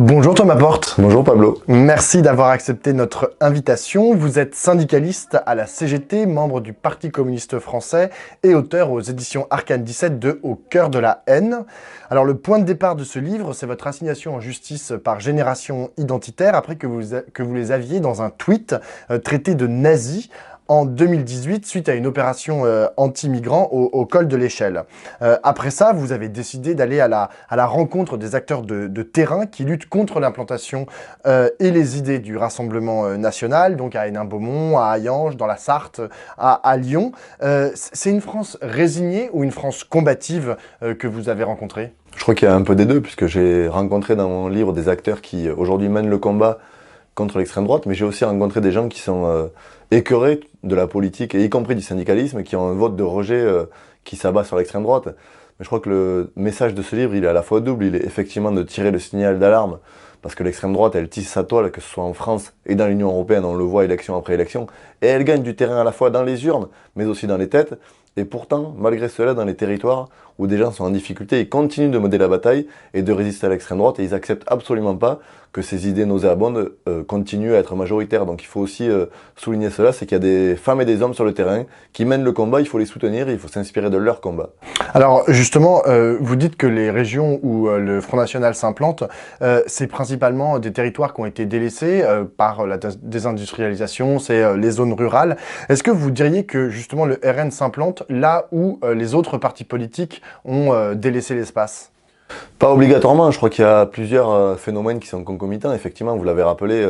Bonjour Thomas Porte. Bonjour Pablo. Merci d'avoir accepté notre invitation. Vous êtes syndicaliste à la CGT, membre du Parti communiste français et auteur aux éditions Arcane 17 de Au cœur de la haine. Alors le point de départ de ce livre, c'est votre assignation en justice par Génération Identitaire après que vous les aviez dans un tweet traité de nazis en 2018, suite à une opération anti-migrants au col de l'Échelle. Après ça, vous avez décidé d'aller à la rencontre des acteurs de terrain qui luttent contre l'implantation et les idées du Rassemblement national, donc à Hénin-Beaumont, à Hayange, dans la Sarthe, à Lyon. C'est une France résignée ou une France combative que vous avez rencontrée ? Je crois qu'il y a un peu des deux, puisque j'ai rencontré dans mon livre des acteurs qui aujourd'hui mènent le combat contre l'extrême droite, mais j'ai aussi rencontré des gens qui sont écœurés de la politique, et y compris du syndicalisme, qui ont un vote de rejet qui s'abat sur l'extrême droite. Mais je crois que le message de ce livre, il est à la fois double. Il est effectivement de tirer le signal d'alarme, parce que l'extrême droite, elle tisse sa toile, que ce soit en France et dans l'Union européenne, on le voit élection après élection, et elle gagne du terrain à la fois dans les urnes, mais aussi dans les têtes. Et pourtant, malgré cela, dans les territoires où des gens sont en difficulté, ils continuent de mener la bataille et de résister à l'extrême droite, et ils acceptent absolument pas que ces idées nauséabondes continuent à être majoritaires. Donc il faut aussi souligner cela, c'est qu'il y a des femmes et des hommes sur le terrain qui mènent le combat, il faut les soutenir, il faut s'inspirer de leur combat. Alors justement, vous dites que les régions où le Front National s'implante, c'est principalement des territoires qui ont été délaissés par la désindustrialisation, c'est les zones rurales. Est-ce que vous diriez que justement le RN s'implante là où les autres partis politiques ont délaissé l'espace ? Pas obligatoirement, je crois qu'il y a plusieurs phénomènes qui sont concomitants. Effectivement, vous l'avez rappelé,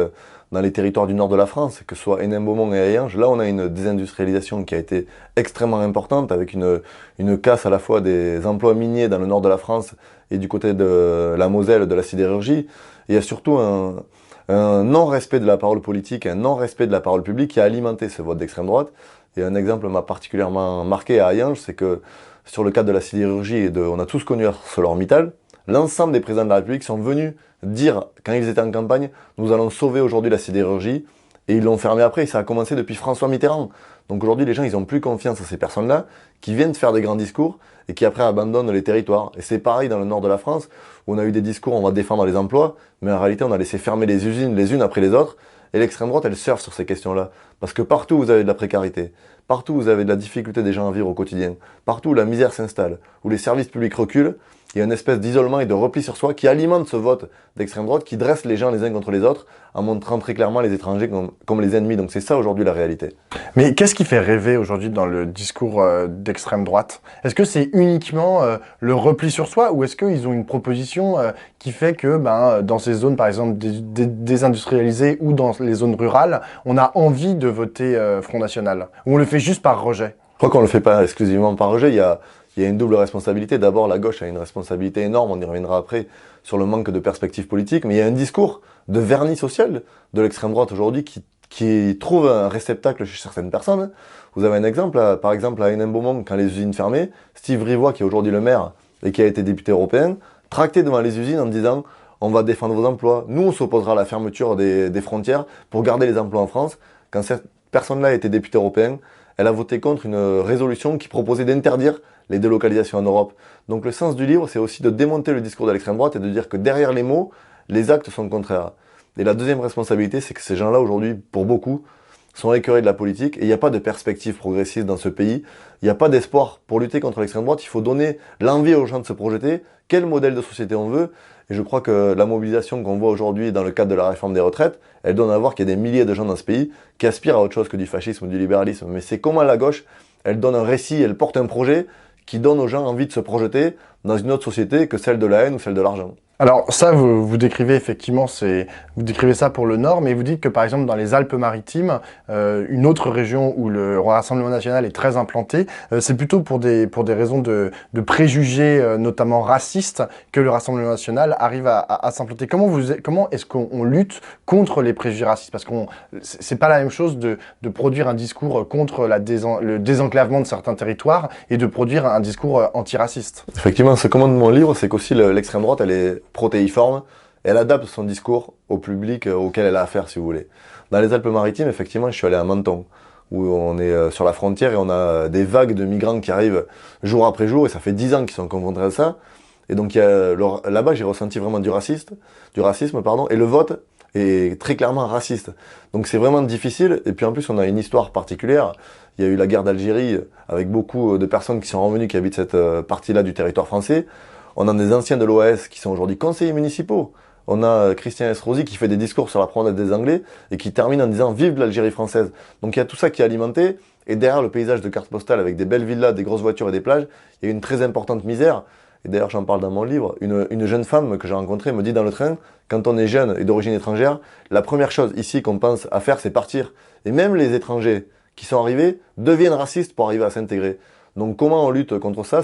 dans les territoires du nord de la France, que ce soit Hénin-Beaumont et Hayange, là on a une désindustrialisation qui a été extrêmement importante, avec une casse à la fois des emplois miniers dans le nord de la France et du côté de la Moselle, de la sidérurgie. Et il y a surtout un non-respect de la parole politique, un non-respect de la parole publique qui a alimenté ce vote d'extrême droite. Et un exemple m'a particulièrement marqué à Hayange, c'est que sur le cadre de la sidérurgie, on a tous connu ArcelorMittal, l'ensemble des présidents de la République sont venus dire, quand ils étaient en campagne, nous allons sauver aujourd'hui la sidérurgie, et ils l'ont fermé après, et ça a commencé depuis François Mitterrand. Donc aujourd'hui, les gens, ils n'ont plus confiance à ces personnes-là, qui viennent faire des grands discours, et qui après abandonnent les territoires. Et c'est pareil dans le nord de la France, où on a eu des discours, on va défendre les emplois, mais en réalité, on a laissé fermer les usines les unes après les autres, et l'extrême droite, elle surfe sur ces questions-là. Parce que partout où vous avez de la précarité, partout où vous avez de la difficulté des gens à vivre au quotidien, partout où la misère s'installe, où les services publics reculent, il y a une espèce d'isolement et de repli sur soi qui alimente ce vote d'extrême droite, qui dresse les gens les uns contre les autres, en montrant très clairement les étrangers comme les ennemis. Donc c'est ça aujourd'hui la réalité. Mais qu'est-ce qui fait rêver aujourd'hui dans le discours d'extrême droite ? Est-ce que c'est uniquement le repli sur soi, ou est-ce qu'ils ont une proposition qui fait que dans ces zones, par exemple, désindustrialisées ou dans les zones rurales, on a envie de voter Front National ? Ou on le fait juste par rejet ? Je crois qu'on ne le fait pas exclusivement par rejet, il y a une double responsabilité. D'abord, la gauche a une responsabilité énorme, on y reviendra après, sur le manque de perspectives politiques, mais il y a un discours de vernis social de l'extrême droite aujourd'hui qui trouve un réceptacle chez certaines personnes. Vous avez un exemple, par exemple à Hénin-Beaumont, quand les usines fermaient, Steve Rivoy, qui est aujourd'hui le maire et qui a été député européen, tractait devant les usines en disant « on va défendre vos emplois, nous on s'opposera à la fermeture des frontières pour garder les emplois en France ». Quand cette personne-là était députée européenne, elle a voté contre une résolution qui proposait d'interdire les délocalisations en Europe. Donc le sens du livre, c'est aussi de démonter le discours de l'extrême droite et de dire que derrière les mots, les actes sont contraires. Et la deuxième responsabilité, c'est que ces gens-là, aujourd'hui, pour beaucoup, sont écœurés de la politique, et il n'y a pas de perspective progressiste dans ce pays, il n'y a pas d'espoir pour lutter contre l'extrême droite, il faut donner l'envie aux gens de se projeter, quel modèle de société on veut, et je crois que la mobilisation qu'on voit aujourd'hui dans le cadre de la réforme des retraites, elle donne à voir qu'il y a des milliers de gens dans ce pays qui aspirent à autre chose que du fascisme ou du libéralisme, mais c'est comment la gauche, elle donne un récit, elle porte un projet qui donne aux gens envie de se projeter dans une autre société que celle de la haine ou celle de l'argent. Alors ça, vous décrivez effectivement, vous décrivez ça pour le Nord, mais vous dites que par exemple dans les Alpes-Maritimes, une autre région où le Rassemblement National est très implanté, c'est plutôt pour des raisons de préjugés, notamment racistes, que le Rassemblement National arrive à s'implanter. Comment est-ce qu'on lutte contre les préjugés racistes ? Parce que c'est pas la même chose de produire un discours contre le désenclavement de certains territoires et de produire un discours antiraciste. Effectivement, ce commande de mon livre, c'est qu'aussi l'extrême droite, elle est protéiforme, elle adapte son discours au public auquel elle a affaire, si vous voulez. Dans les Alpes-Maritimes, effectivement, je suis allé à Menton, où on est sur la frontière et on a des vagues de migrants qui arrivent jour après jour, et ça fait 10 ans qu'ils sont confrontés à ça. Et donc là-bas, j'ai ressenti vraiment du racisme, pardon, et le vote est très clairement raciste. Donc c'est vraiment difficile, et puis en plus on a une histoire particulière. Il y a eu la guerre d'Algérie avec beaucoup de personnes qui sont revenues, qui habitent cette partie-là du territoire français. On a des anciens de l'OAS qui sont aujourd'hui conseillers municipaux. On a Christian Estrosi qui fait des discours sur la promenade des Anglais et qui termine en disant « Vive l'Algérie française ». Donc il y a tout ça qui est alimenté, et derrière le paysage de carte postale avec des belles villas, des grosses voitures et des plages, il y a une très importante misère. Et d'ailleurs, j'en parle dans mon livre, une jeune femme que j'ai rencontrée me dit dans le train, quand on est jeune et d'origine étrangère, la première chose ici qu'on pense à faire, c'est partir. Et même les étrangers qui sont arrivés deviennent racistes pour arriver à s'intégrer. Donc comment on lutte contre ça?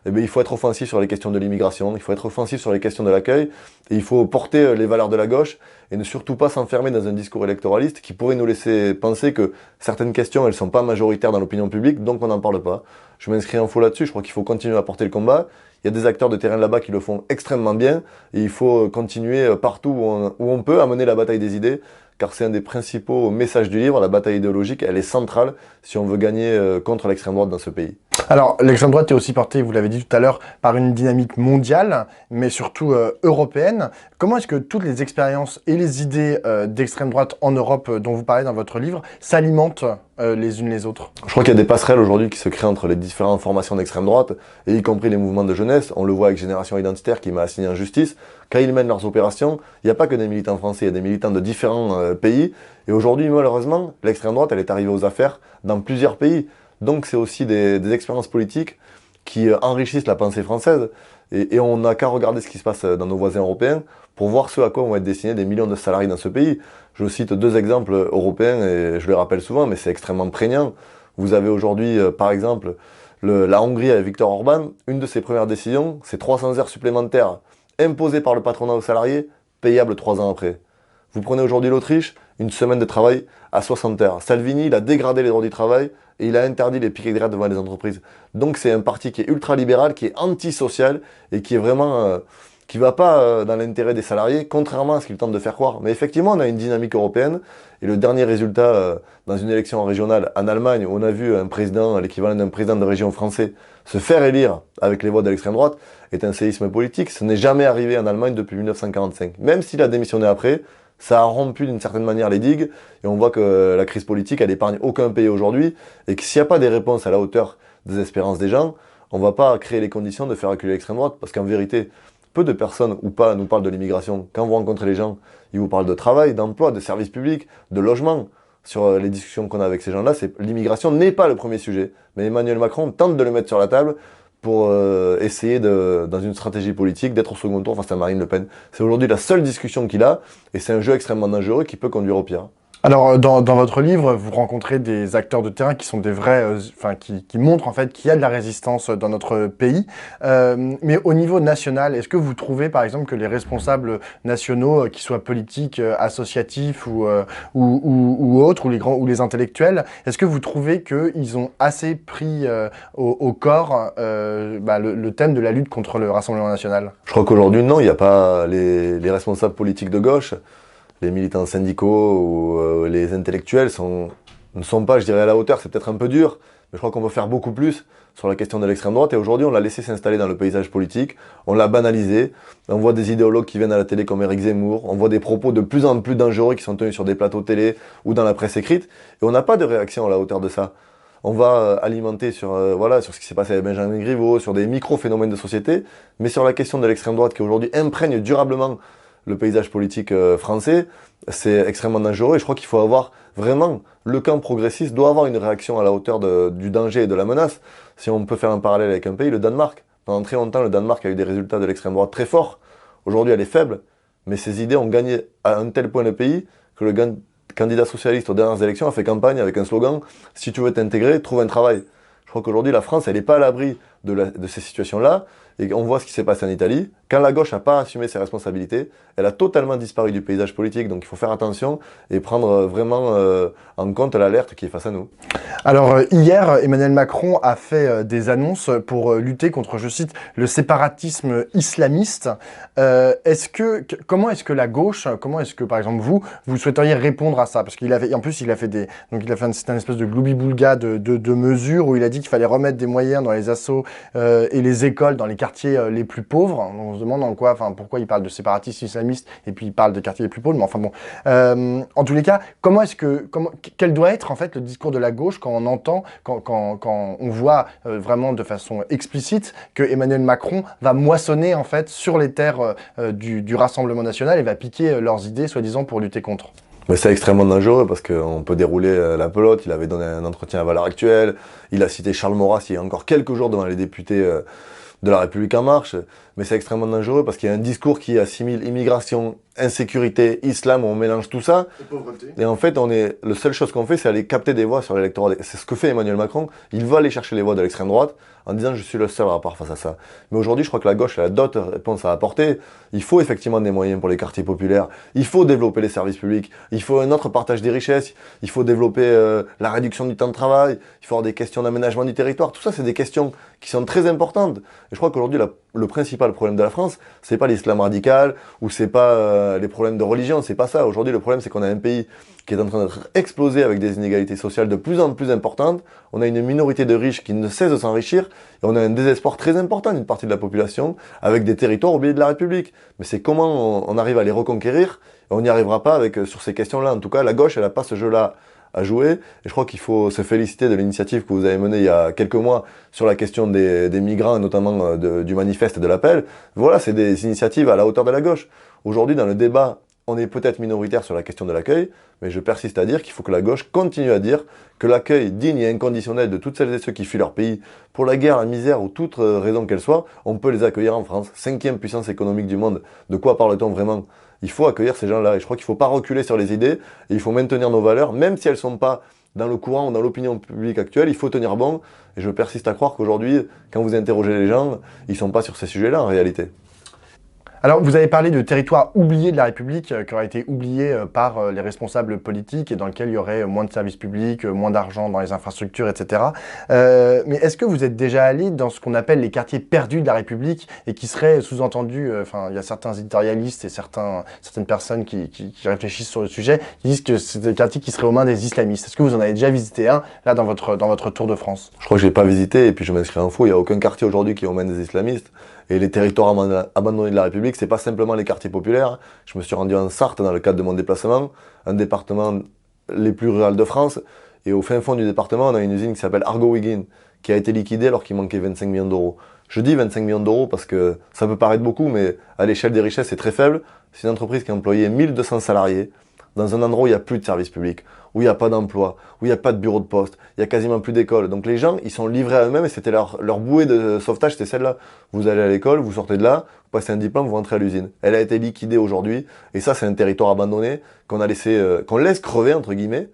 Eh bien, il faut être offensif sur les questions de l'immigration, il faut être offensif sur les questions de l'accueil, et il faut porter les valeurs de la gauche, et ne surtout pas s'enfermer dans un discours électoraliste qui pourrait nous laisser penser que certaines questions, elles ne sont pas majoritaires dans l'opinion publique, donc on n'en parle pas. Je m'inscris en faux là-dessus, je crois qu'il faut continuer à porter le combat. Il y a des acteurs de terrain là-bas qui le font extrêmement bien, et il faut continuer partout où on peut à mener la bataille des idées, car c'est un des principaux messages du livre, la bataille idéologique, elle est centrale si on veut gagner contre l'extrême droite dans ce pays. Alors, l'extrême droite est aussi portée, vous l'avez dit tout à l'heure, par une dynamique mondiale, mais surtout européenne. Comment est-ce que toutes les expériences et les idées d'extrême droite en Europe dont vous parlez dans votre livre s'alimentent les unes les autres? Je crois qu'il y a des passerelles aujourd'hui qui se créent entre les différentes formations d'extrême droite, et y compris les mouvements de jeunesse. On le voit avec Génération Identitaire qui m'a assigné en justice. Quand ils mènent leurs opérations, il n'y a pas que des militants français, il y a des militants de différents pays. Et aujourd'hui, malheureusement, l'extrême droite, elle est arrivée aux affaires dans plusieurs pays. Donc c'est aussi des expériences politiques qui enrichissent la pensée française. Et on n'a qu'à regarder ce qui se passe dans nos voisins européens pour voir ce à quoi vont être destinés des millions de salariés dans ce pays. Je cite deux exemples européens et je les rappelle souvent, mais c'est extrêmement prégnant. Vous avez aujourd'hui, par exemple, la Hongrie avec Viktor Orban. Une de ses premières décisions, c'est 300 heures supplémentaires imposées par le patronat aux salariés, payables 3 ans après. Vous prenez aujourd'hui l'Autriche, une semaine de travail à 60 heures. Salvini, il a dégradé les droits du travail et il a interdit les piquets de grève devant les entreprises. Donc c'est un parti qui est ultra-libéral, qui est antisocial et qui est vraiment... qui ne va pas dans l'intérêt des salariés, contrairement à ce qu'il tente de faire croire. Mais effectivement, on a une dynamique européenne, et le dernier résultat dans une élection régionale en Allemagne, où on a vu un président, l'équivalent d'un président de région français, se faire élire avec les voix de l'extrême droite, est un séisme politique. Ce n'est jamais arrivé en Allemagne depuis 1945. Même s'il a démissionné après, ça a rompu d'une certaine manière les digues, et on voit que la crise politique, elle épargne aucun pays aujourd'hui, et que s'il n'y a pas des réponses à la hauteur des espérances des gens, on ne va pas créer les conditions de faire reculer l'extrême droite, parce qu'en vérité, peu de personnes ou pas nous parlent de l'immigration. Quand vous rencontrez les gens, ils vous parlent de travail, d'emploi, de services publics, de logement. Sur les discussions qu'on a avec ces gens-là, l'immigration n'est pas le premier sujet. Mais Emmanuel Macron tente de le mettre sur la table pour essayer, dans une stratégie politique, d'être au second tour face à Marine Le Pen. C'est aujourd'hui la seule discussion qu'il a, et c'est un jeu extrêmement dangereux qui peut conduire au pire. Alors, dans votre livre, vous rencontrez des acteurs de terrain qui sont des vrais, qui montrent en fait qu'il y a de la résistance dans notre pays. Mais au niveau national, est-ce que vous trouvez, par exemple, que les responsables nationaux, qu'ils soient politiques, associatifs ou autres, ou les intellectuels, est-ce que vous trouvez qu'ils ont assez pris au corps le thème de la lutte contre le Rassemblement national? Je crois qu'aujourd'hui, non, il n'y a pas les responsables politiques de gauche. Les militants syndicaux ou les intellectuels ne sont pas, je dirais, à la hauteur. C'est peut-être un peu dur, mais je crois qu'on peut faire beaucoup plus sur la question de l'extrême droite. Et aujourd'hui, on l'a laissé s'installer dans le paysage politique, on l'a banalisé. On voit des idéologues qui viennent à la télé comme Éric Zemmour, on voit des propos de plus en plus dangereux qui sont tenus sur des plateaux télé ou dans la presse écrite, et on n'a pas de réaction à la hauteur de ça. On va alimenter sur ce qui s'est passé avec Benjamin Griveaux, sur des micro-phénomènes de société, mais sur la question de l'extrême droite qui aujourd'hui imprègne durablement le paysage politique français, c'est extrêmement dangereux, et je crois qu'il faut avoir vraiment, le camp progressiste doit avoir une réaction à la hauteur du danger et de la menace. Si on peut faire un parallèle avec un pays, le Danemark. Pendant très longtemps, le Danemark a eu des résultats de l'extrême droite très forts. Aujourd'hui, elle est faible, mais ses idées ont gagné à un tel point le pays que le candidat socialiste aux dernières élections a fait campagne avec un slogan « Si tu veux t'intégrer, trouve un travail ». Je crois qu'aujourd'hui, la France, elle n'est pas à l'abri de ces situations-là. Et on voit ce qui s'est passé en Italie. Quand la gauche n'a pas assumé ses responsabilités, elle a totalement disparu du paysage politique. Donc il faut faire attention et prendre vraiment en compte l'alerte qui est face à nous. Alors hier, Emmanuel Macron a fait des annonces pour lutter contre, je cite, le séparatisme islamiste. Comment est-ce que la gauche, comment est-ce que par exemple vous souhaiteriez répondre à ça? Parce qu'il avait, en plus il a fait c'est un espèce de gloubi-boulga de mesures où il a dit qu'il fallait remettre des moyens dans les assos et les écoles dans les quartiers les plus pauvres. On se demande pourquoi il parle de séparatistes islamistes et puis il parle des quartiers les plus pauvres. Mais enfin bon, en tous les cas, quel doit être en fait le discours de la gauche quand on entend, quand on voit vraiment de façon explicite que Emmanuel Macron va moissonner en fait sur les terres du Rassemblement national et va piquer leurs idées soi-disant pour lutter contre. Mais c'est extrêmement dangereux parce qu'on peut dérouler la pelote. Il avait donné un entretien à Valeurs Actuelles. Il a cité Charles Maurras il y a encore quelques jours devant les députés de La République En Marche. Mais c'est extrêmement dangereux parce qu'il y a un discours qui assimile immigration, insécurité, islam, on mélange tout ça. Et pauvreté. Et en fait, la seule chose qu'on fait, c'est aller capter des voix sur l'électorat. C'est ce que fait Emmanuel Macron. Il va aller chercher les voix de l'extrême droite en disant je suis le seul rapport face à ça. Mais aujourd'hui, je crois que la gauche a d'autres réponses à apporter. Il faut effectivement des moyens pour les quartiers populaires. Il faut développer les services publics. Il faut un autre partage des richesses. Il faut développer la réduction du temps de travail. Il faut avoir des questions d'aménagement du territoire. Tout ça, c'est des questions qui sont très importantes. Et je crois qu'aujourd'hui, le principal problème de la France, c'est pas l'islam radical ou c'est pas les problèmes de religion. C'est pas ça. Aujourd'hui, le problème, c'est qu'on a un pays qui est en train d'être explosé avec des inégalités sociales de plus en plus importantes. On a une minorité de riches qui ne cesse de s'enrichir et on a un désespoir très important d'une partie de la population avec des territoires oubliés de la République. Mais c'est comment on arrive à les reconquérir et on n'y arrivera pas sur ces questions-là. En tout cas, la gauche, elle n'a pas ce jeu-là à jouer. Et je crois qu'il faut se féliciter de l'initiative que vous avez menée il y a quelques mois sur la question des migrants, notamment du manifeste et de l'appel. Voilà, c'est des initiatives à la hauteur de la gauche. Aujourd'hui, dans le débat, on est peut-être minoritaire sur la question de l'accueil, mais je persiste à dire qu'il faut que la gauche continue à dire que l'accueil digne et inconditionnel de toutes celles et ceux qui fuient leur pays pour la guerre, la misère ou toute raison qu'elle soit, on peut les accueillir en France. 5e puissance économique du monde. De quoi parle-t-on vraiment ? Il faut accueillir ces gens-là. Et je crois qu'il ne faut pas reculer sur les idées et il faut maintenir nos valeurs, même si elles ne sont pas dans le courant ou dans l'opinion publique actuelle. Il faut tenir bon. Et je persiste à croire qu'aujourd'hui, quand vous interrogez les gens, ils ne sont pas sur ces sujets-là en réalité. Alors, vous avez parlé de territoires oubliés de la République, qui auraient été oubliés par les responsables politiques et dans lesquels il y aurait moins de services publics, moins d'argent dans les infrastructures, etc. Mais est-ce que vous êtes déjà allé dans ce qu'on appelle les quartiers perdus de la République et qui seraient sous-entendus, il y a certains éditorialistes et certaines personnes qui réfléchissent sur le sujet, qui disent que c'est des quartiers qui seraient aux mains des islamistes. Est-ce que vous en avez déjà visité un, là, dans votre tour de France? Je crois que je n'ai pas visité et puis je m'inscris en faux. Il n'y a aucun quartier aujourd'hui qui est aux mains des islamistes. Et les territoires abandonnés de la République, c'est pas simplement les quartiers populaires. Je me suis rendu en Sarthe dans le cadre de mon déplacement, un département les plus rural de France. Et au fin fond du département, on a une usine qui s'appelle Argo-Wiggin, qui a été liquidée alors qu'il manquait 25 millions d'euros. Je dis 25 millions d'euros parce que ça peut paraître beaucoup, mais à l'échelle des richesses, c'est très faible. C'est une entreprise qui a employé 1200 salariés dans un endroit où il n'y a plus de services publics, où il n'y a pas d'emploi, où il n'y a pas de bureau de poste, il n'y a quasiment plus d'école. Donc les gens, ils sont livrés à eux-mêmes et c'était leur bouée de sauvetage, c'était celle-là. Vous allez à l'école, vous sortez de là, vous passez un diplôme, vous rentrez à l'usine. Elle a été liquidée aujourd'hui et ça, c'est un territoire abandonné qu'on laisse crever, entre guillemets.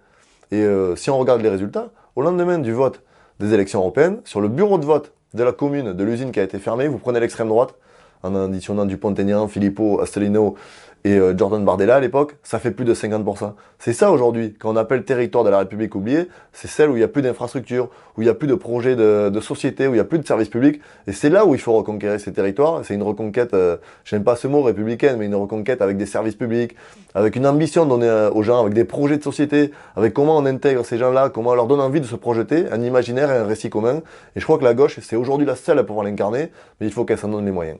Et si on regarde les résultats, au lendemain du vote des élections européennes, sur le bureau de vote de la commune, de l'usine qui a été fermée, vous prenez l'extrême droite, en additionnant Dupont-Aignan, Philippot, Asselineau et Jordan Bardella à l'époque, ça fait plus de 50%. C'est ça aujourd'hui, quand on appelle territoire de la République oubliée, c'est celle où il n'y a plus d'infrastructures, où il n'y a plus de projets de société, où il n'y a plus de services publics. Et c'est là où il faut reconquérir ces territoires. C'est une reconquête, j'aime pas ce mot républicaine, mais une reconquête avec des services publics, avec une ambition donnée aux gens, avec des projets de société, avec comment on intègre ces gens-là, comment on leur donne envie de se projeter, un imaginaire et un récit commun. Et je crois que la gauche, c'est aujourd'hui la seule à pouvoir l'incarner, mais il faut qu'elle s'en donne les moyens.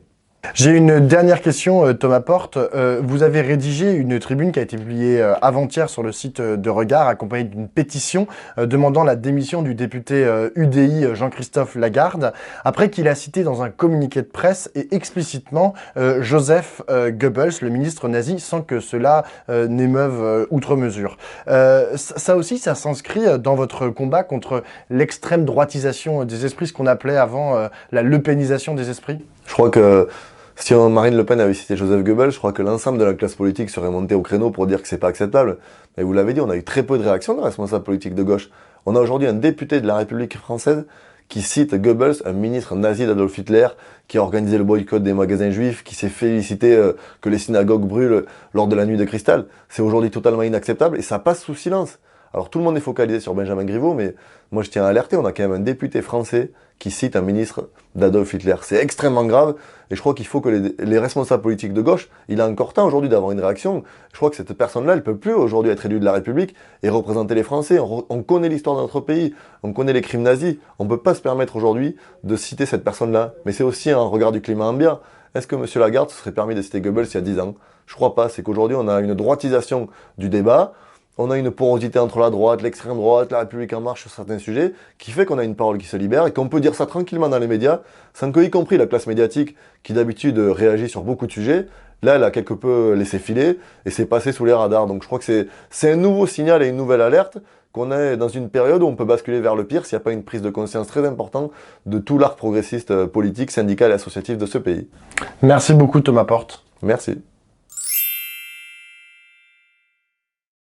J'ai une dernière question, Thomas Porte. Vous avez rédigé une tribune qui a été publiée avant-hier sur le site de Regard, accompagnée d'une pétition demandant la démission du député UDI Jean-Christophe Lagarde, après qu'il a cité dans un communiqué de presse et explicitement Joseph Goebbels, le ministre nazi, sans que cela n'émeuve outre mesure. Ça aussi, ça s'inscrit dans votre combat contre l'extrême droitisation des esprits, ce qu'on appelait avant la lepénisation des esprits? Je crois que si Marine Le Pen avait cité Joseph Goebbels, je crois que l'ensemble de la classe politique serait monté au créneau pour dire que c'est pas acceptable. Mais vous l'avez dit, on a eu très peu de réactions de responsables politiques de gauche. On a aujourd'hui un député de la République française qui cite Goebbels, un ministre nazi d'Adolf Hitler, qui a organisé le boycott des magasins juifs, qui s'est félicité que les synagogues brûlent lors de la nuit de cristal. C'est aujourd'hui totalement inacceptable et ça passe sous silence. Alors tout le monde est focalisé sur Benjamin Griveaux, mais moi je tiens à alerter, on a quand même un député français qui cite un ministre d'Adolf Hitler. C'est extrêmement grave, et je crois qu'il faut que les responsables politiques de gauche, il a encore temps aujourd'hui d'avoir une réaction. Je crois que cette personne-là, elle ne peut plus aujourd'hui être élue de la République et représenter les Français. On connaît l'histoire de notre pays, on connaît les crimes nazis, on ne peut pas se permettre aujourd'hui de citer cette personne-là. Mais c'est aussi un regard du climat ambiant. Est-ce que M. Lagarde se serait permis de citer Goebbels il y a 10 ans? Je crois pas, c'est qu'aujourd'hui on a une droitisation du débat, on a une porosité entre la droite, l'extrême droite, la République en marche sur certains sujets, qui fait qu'on a une parole qui se libère et qu'on peut dire ça tranquillement dans les médias, sans que, y compris la classe médiatique, qui d'habitude réagit sur beaucoup de sujets, là elle a quelque peu laissé filer et c'est passé sous les radars. Donc je crois que c'est un nouveau signal et une nouvelle alerte qu'on est dans une période où on peut basculer vers le pire s'il n'y a pas une prise de conscience très importante de tout l'arc progressiste politique, syndical et associatif de ce pays. Merci beaucoup Thomas Porte. Merci.